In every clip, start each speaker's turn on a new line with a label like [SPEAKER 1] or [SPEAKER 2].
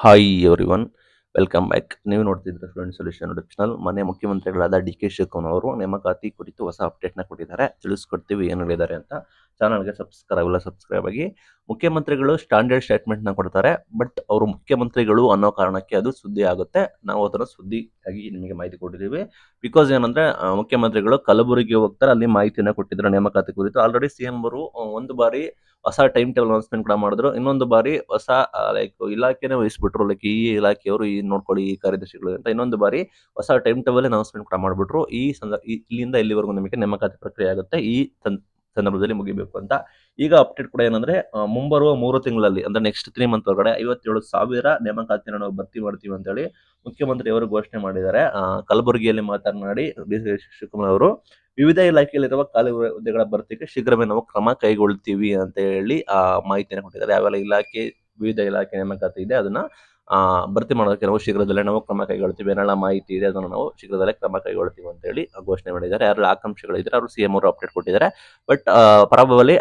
[SPEAKER 1] Hi everyone, welcome back. ನೀವು ನೋಡ್ತಿದ್ರೆ student solution YouTube channel. ಮನೆ ಮುಖ್ಯಮಂತ್ರಿಗಳಾದ ಡಿ.ಕೆ ಶಿವಕುಮಾರ್ ಅವರು ನೇಮಕಾತಿ ಕುರಿತು ಹೊಸ ಅಪ್ಡೇಟ್ನ ಕೊಟ್ಟಿದ್ದಾರೆ. ತಿಳಿಸ್ಕೊಡ್ತೀವಿ ಏನು ಹೇಳಿದ್ದಾರೆ ಅಂತ. ಚಾನಲ್ಗೆ ಸಬ್ಸ್ಕ್ರೈಬ್ ಆಗಿ. ಮುಖ್ಯಮಂತ್ರಿಗಳು ಸ್ಟ್ಯಾಂಡರ್ಡ್ ಸ್ಟೇಟ್ಮೆಂಟ್ನ ಕೊಡ್ತಾರೆ, ಬಟ್ ಅವರು ಮುಖ್ಯಮಂತ್ರಿಗಳು ಅನ್ನೋ ಕಾರಣಕ್ಕೆ ಅದು ಸುದ್ದಿ ಆಗುತ್ತೆ. ನಾವು ಅದನ್ನು ಸುದ್ದಿಯಾಗಿ ನಿಮಗೆ ಮಾಹಿತಿ ಕೊಟ್ಟಿದ್ದೀವಿ. ಬಿಕಾಸ್ ಏನಂದ್ರೆ ಮುಖ್ಯಮಂತ್ರಿಗಳು ಕಲಬುರಗಿ ಹೋಗ್ತಾರೆ, ಅಲ್ಲಿ ಮಾಹಿತಿಯನ್ನು ಕೊಟ್ಟಿದ್ದಾರೆ ನೇಮಕಾತಿ ಕುರಿತು. ಆಲ್ರೆಡಿ ಸಿಎಂ ಅವರು ಒಂದು ಬಾರಿ ಹೊಸ ಟೈಮ್ ಟೇಬಲ್ ಅನೌನ್ಸ್ಮೆಂಟ್ ಕೂಡ ಮಾಡಿದ್ರು. ಇನ್ನೊಂದು ಬಾರಿ ಹೊಸ ಲೈಕ್ ಇಲಾಖೆನೇ ವಹಿಸ್ಬಿಟ್ರು. ಲೈಕ್ ಈ ಇಲಾಖೆಯವರು ಈ ನೋಡ್ಕೊಳ್ಳಿ, ಈ ಕಾರ್ಯದರ್ಶಿಗಳು ಅಂತ. ಇನ್ನೊಂದು ಬಾರಿ ಹೊಸ ಟೈಮ್ ಟೇಬಲ್ ಅನೌನ್ಸ್ಮೆಂಟ್ ಕೂಡ ಮಾಡಿಬಿಟ್ರು. ಇಲ್ಲಿಂದ ಇಲ್ಲಿವರೆಗೂ ನಿಮಗೆ ನೇಮಕಾತಿ ಪ್ರಕ್ರಿಯೆ ಆಗುತ್ತೆ, ಈ ಸಂದರ್ಭದಲ್ಲಿ ಮುಗಿಬೇಕು ಅಂತ. ಈಗ ಅಪ್ಡೇಟ್ ಕೂಡ ಏನಂದ್ರೆ ಮುಂಬರುವ 3 ತಿಂಗಳಲ್ಲಿ ಅಂದ್ರೆ ನೆಕ್ಸ್ಟ್ 3 ಮಂತ್ ಒಳಗಡೆ 57,000 ನೇಮಕಾತಿಯನ್ನು ನಾವು ಭರ್ತಿ ಮಾಡ್ತೀವಿ ಅಂತ ಹೇಳಿ ಮುಖ್ಯಮಂತ್ರಿ ಅವರು ಘೋಷಣೆ ಮಾಡಿದ್ದಾರೆ. ಕಲಬುರಗಿಯಲ್ಲಿ ಮಾತನಾಡಿ ಡಿ.ಕೆ ಶಿವಕುಮಾರ್ ಅವರು ವಿವಿಧ ಇಲಾಖೆಯಲ್ಲಿರುವ ಖಾಲಿ ಹುದ್ದೆಗಳ ಭರ್ತಿಗೆ ಶೀಘ್ರವೇ ನಾವು ಕ್ರಮ ಕೈಗೊಳ್ತೀವಿ ಅಂತ ಹೇಳಿ ಮಾಹಿತಿಯನ್ನು ಕೊಟ್ಟಿದ್ದಾರೆ. ಯಾವೆಲ್ಲ ವಿವಿಧ ಇಲಾಖೆ ನೇಮಕಾತಿ ಇದೆ ಅದನ್ನ ಭರ್ತಿ ಮಾಡೋದಕ್ಕೆ ನಾವು ಶೀಘ್ರದಲ್ಲೇ ನಾವು ಕ್ರಮ ಕೈಗೊಳ್ತೀವಿ. ಏನೆಲ್ಲ ಮಾಹಿತಿ ಇದೆ ಅದನ್ನು ನಾವು ಶೀಘ್ರದಲ್ಲೇ ಕ್ರಮ ಕೈಗೊಳ್ತೀವಿ ಅಂತ ಹೇಳಿ ಘೋಷಣೆ ಮಾಡಿದ್ದಾರೆ. ಯಾರೆಲ್ಲ ಆಕಾಂಕ್ಷಿಗಳಿದ್ರೆ ಅವರು ಸಿಎಂ ಅವರು ಅಪ್ಡೇಟ್ ಕೊಟ್ಟಿದ್ದಾರೆ. ಬಟ್ ಪ್ರಾಬಬಲಿ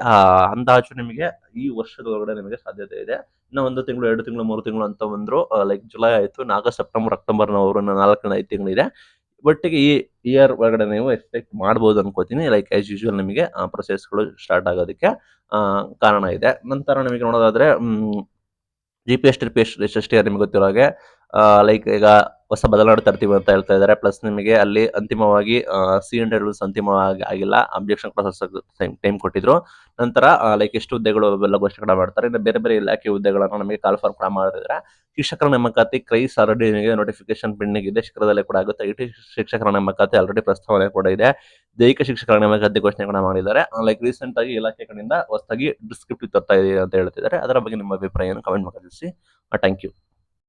[SPEAKER 1] ಅಂದಾಜು ನಿಮಗೆ ಈ ವರ್ಷದೊಳಗಡೆ ನಿಮಗೆ ಸಾಧ್ಯತೆ ಇದೆ. ಇನ್ನು 1 ತಿಂಗಳು, 2 ತಿಂಗಳು, 3 ತಿಂಗಳು ಅಂತ ಬಂದ್ರು. ಲೈಕ್ ಜುಲೈ ಆಯ್ತು, ಆಗಸ್ಟ್, ಸೆಪ್ಟೆಂಬರ್, ಅಕ್ಟೋಬರ್, ನವೆಂಬರ್ 4-5 ತಿಂಗಳಿದೆ. ಒಟ್ಟಿಗೆ ಈ ಇಯರ್ ಒಳಗಡೆ ನೀವು ಎಕ್ಸ್ಪೆಕ್ಟ್ ಮಾಡ್ಬೋದು ಅನ್ಕೋತೀನಿ. ಲೈಕ್ ಆಸ್ ಯೂಶುವಲ್ ನಿಮಗೆ ಪ್ರೊಸೆಸ್ಗಳು ಸ್ಟಾರ್ಟ್ ಆಗೋದಕ್ಕೆ ಕಾರಣ ಇದೆ. ನಂತರ ನಿಮಗೆ ನೋಡೋದಾದ್ರೆ GPS ರಿಜಿಸ್ಟ್ರಿ ನಿಮ್ಗೆ ಗೊತ್ತಿರೋ ಹಾಗೆ ಲೈಕ್ ಈಗ ಹೊಸ ಬದಲಾವಣೆ ತರ್ತೀವಿ ಅಂತ ಹೇಳ್ತಾ ಇದ್ದಾರೆ. ಪ್ಲಸ್ ನಿಮಗೆ ಅಲ್ಲಿ ಅಂತಿಮವಾಗಿ C&I ರೂಲ್ಸ್ ಅಂತಿಮವಾಗಿ ಆಗಿಲ್ಲ. ಅಬ್ಜೆಕ್ಷನ್ ಪ್ರೊಸೆಸ್ ಟೈಮ್ ಕೊಟ್ಟಿದ್ರು. ನಂತರ ಲೈಕ್ ಎಷ್ಟು ಹುದ್ದೆಗಳು ಅವೆಲ್ಲ ಘೋಷಣೆ ಮಾಡ್ತಾರೆ. ಇನ್ನು ಬೇರೆ ಬೇರೆ ಇಲಾಖೆ ಹುದ್ದೆಗಳನ್ನು ನಮಗೆ ಕಾಲ್ಫಾರ್ಮ್ ಕೂಡ ಮಾಡಿದ್ರೆ ಶಿಕ್ಷಕರ ನೇಮಕಾತಿ ಕ್ರೈಸ್ ಆಲ್ರೆಡಿ ನಿಮಗೆ ನೋಟಿಫಿಕೇಶನ್ ಪೆಂಡಿಂಗ್ ಇದೆ, ಶೀಘ್ರದಲ್ಲೇ ಕೂಡ ಆಗುತ್ತೆ. IT ಶಿಕ್ಷಕರ ನೇಮಕಾತಿ ಆಲ್ರೆಡಿ ಪ್ರಸ್ತಾವನೆ ಕೂಡ ಇದೆ. ದೈಹಿಕ ಶಿಕ್ಷಕರ ನೇಮಕಾತಿ ಘೋಷಣೆ ಕೂಡ ಮಾಡಿದ್ದಾರೆ. ಲೈಕ್ ರೀಸೆಂಟ್ ಆಗಿ ಇಲಾಖೆ ಕಡೆಯಿಂದ ಹೊಸದಾಗಿ ಡಿಸ್ಕ್ರಿಪ್ಟಿವ್ ತರ್ತಾ ಇದೆ ಅಂತ ಹೇಳ್ತಿದ್ದಾರೆ. ಅದರ ಬಗ್ಗೆ ನಿಮ್ಮ ಅಭಿಪ್ರಾಯ ಕಮೆಂಟ್ ಮಾಡಿ ತಿಳಿಸಿ. Thank you.